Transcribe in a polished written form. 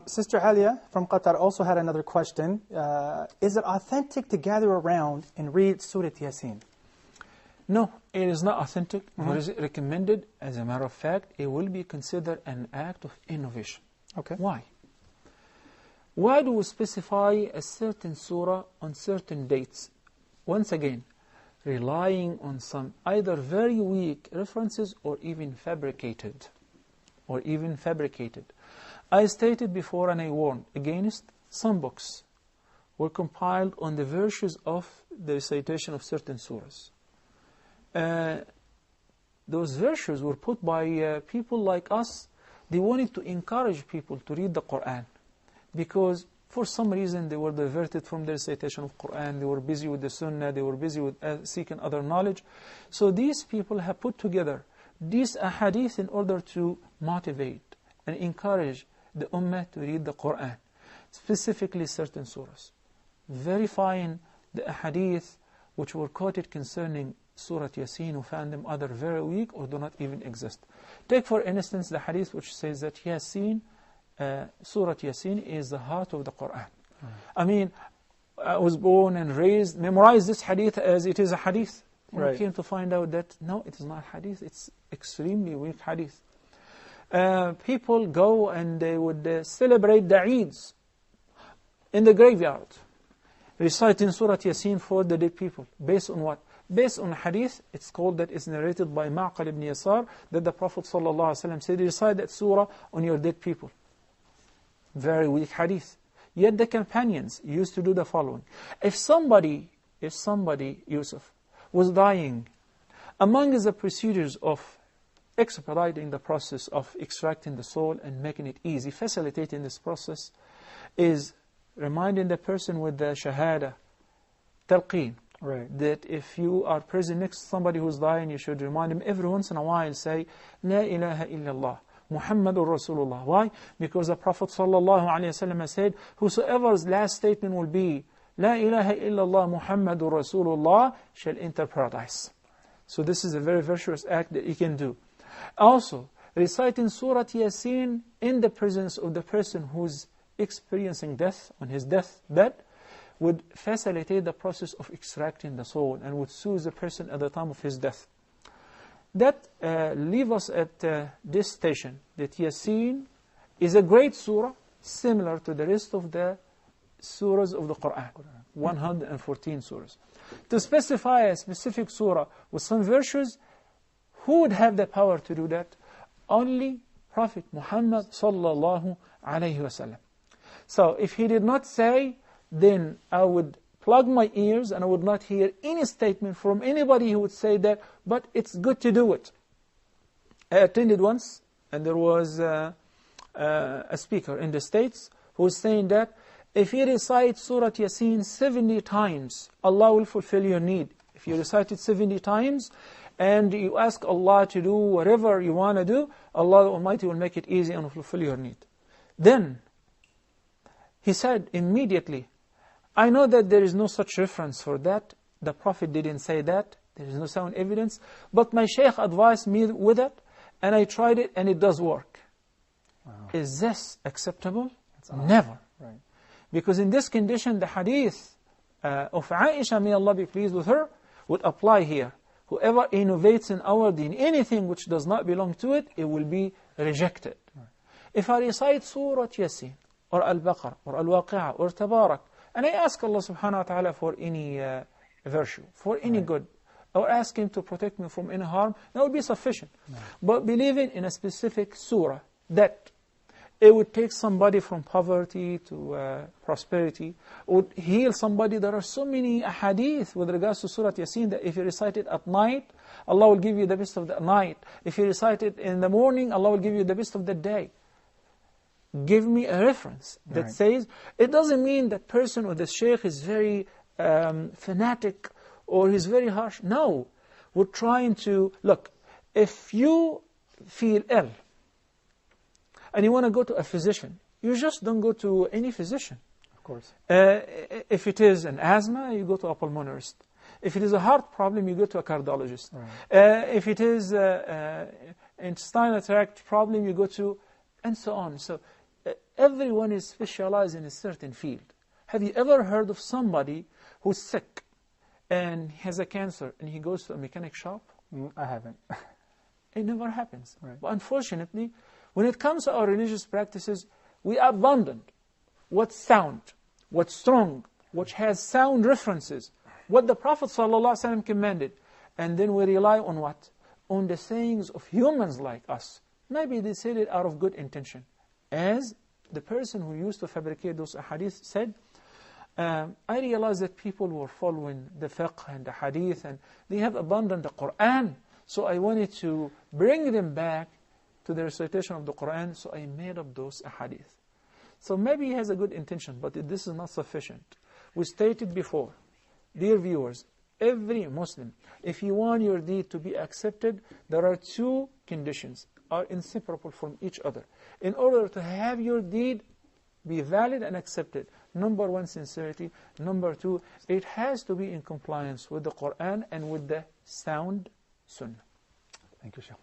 Sister Alia from Qatar also had another question. Is it authentic to gather around and read Surah Yasin? No, it is not authentic, nor is it recommended. As a matter of fact, it will be considered an act of innovation. Okay. Why? Why do we specify a certain surah on certain dates? Once again, relying on some either very weak references or even fabricated. I stated before, and I warned against, some books were compiled on the verses of the recitation of certain surahs. Those verses were put by people like us. They wanted to encourage people to read the Quran, because for some reason they were diverted from the recitation of Quran. They were busy with the sunnah. They were busy with seeking other knowledge. So these people have put together these ahadith in order to motivate and encourage the ummah to read the Quran, specifically certain surahs, verifying the ahadith which were quoted concerning Surah Yasin, who found them either very weak or do not even exist. Take for instance the hadith which says that Yasin, Surah Yasin is the heart of the Quran. I mean, I was born and raised, memorized this hadith as it is a hadith. I came to find out that no, it is not hadith, it's extremely weak hadith. People go and they would celebrate the Eids in the graveyard, reciting Surah Yasin for the dead people. Based on what? Based on hadith, it's called that it's narrated by Ma'qal ibn Yasar, that the Prophet ﷺ said, recite that surah on your dead people. Very weak hadith. Yet the companions used to do the following. If somebody, Yusuf, was dying, among the procedures of expediting the process of extracting the soul and making it easy, facilitating this process, is reminding the person with the shahada, talqeen, that if you are present next to somebody who's dying, you should remind him every once in a while, say, La ilaha illallah, Muhammadur Rasulullah. Why? Because the Prophet ﷺ said, whosoever's last statement will be, La ilaha illallah Muhammadur Rasulullah, shall enter paradise. So this is a very virtuous act that you can do. Also, reciting Surah Yasin in the presence of the person who's experiencing death, on his deathbed, would facilitate the process of extracting the soul and would soothe the person at the time of his death. That leaves us at this station, that Yasin is a great surah, similar to the rest of the surahs of the Quran, 114 surahs. To specify a specific surah with some virtues, who would have the power to do that? Only Prophet Muhammad sallallahu alayhi wasallam. So if he did not say, then I would plug my ears and I would not hear any statement from anybody who would say that, but it's good to do it. I attended once, and there was a speaker in the States who was saying that if you recite Surah Yasin 70 times, Allah will fulfill your need. If you recite it 70 times, and you ask Allah to do whatever you want to do, Allah Almighty will make it easy and will fulfill your need. Then, he said immediately, I know that there is no such reference for that. The Prophet didn't say that. There is no sound evidence. But my Shaykh advised me with it, and I tried it, and it does work. Wow. Is this acceptable? Never. Right. Because in this condition, the hadith of Aisha, may Allah be pleased with her, would apply here. Whoever innovates in our deen anything which does not belong to it, it will be rejected. Right. If I recite Surah Yasin, or Al-Baqarah, or Al-Waqi'ah, or Tabarak, and I ask Allah subhanahu wa ta'ala for any virtue, for any good, or ask Him to protect me from any harm, that would be sufficient. But believing in a specific surah, that it would take somebody from poverty to prosperity, would heal somebody. There are so many ahadith with regards to Surah Yasin that if you recite it at night, Allah will give you the best of the night. If you recite it in the morning, Allah will give you the best of the day. Give me a reference that says, it doesn't mean that person or the sheikh is very fanatic or he's very harsh. No, we're trying to, look, if you feel ill and you want to go to a physician, you just don't go to any physician. Of course. If it is an asthma, you go to a pulmonologist. If it is a heart problem, you go to a cardiologist. If it is intestinal tract problem, you go to, and so on. So everyone is specialized in a certain field. Have you ever heard of somebody who's sick and has a cancer and he goes to a mechanic shop? I haven't. It never happens. Right. But unfortunately, when it comes to our religious practices, we abandon what's sound, what's strong, which has sound references, what the Prophet ﷺ commanded. And then we rely on what? On the sayings of humans like us. Maybe they said it out of good intention. As the person who used to fabricate those hadith said, I realized that people were following the fiqh and the hadith and they have abandoned the Quran. So I wanted to bring them back to the recitation of the Quran, so I made up those hadith. So maybe he has a good intention, but this is not sufficient. We stated before, dear viewers, every Muslim, if you want your deed to be accepted, there are two conditions, are inseparable from each other. In order to have your deed be valid and accepted, number one, sincerity. Number two, it has to be in compliance with the Quran and with the sound sunnah. Thank you, Shaykh.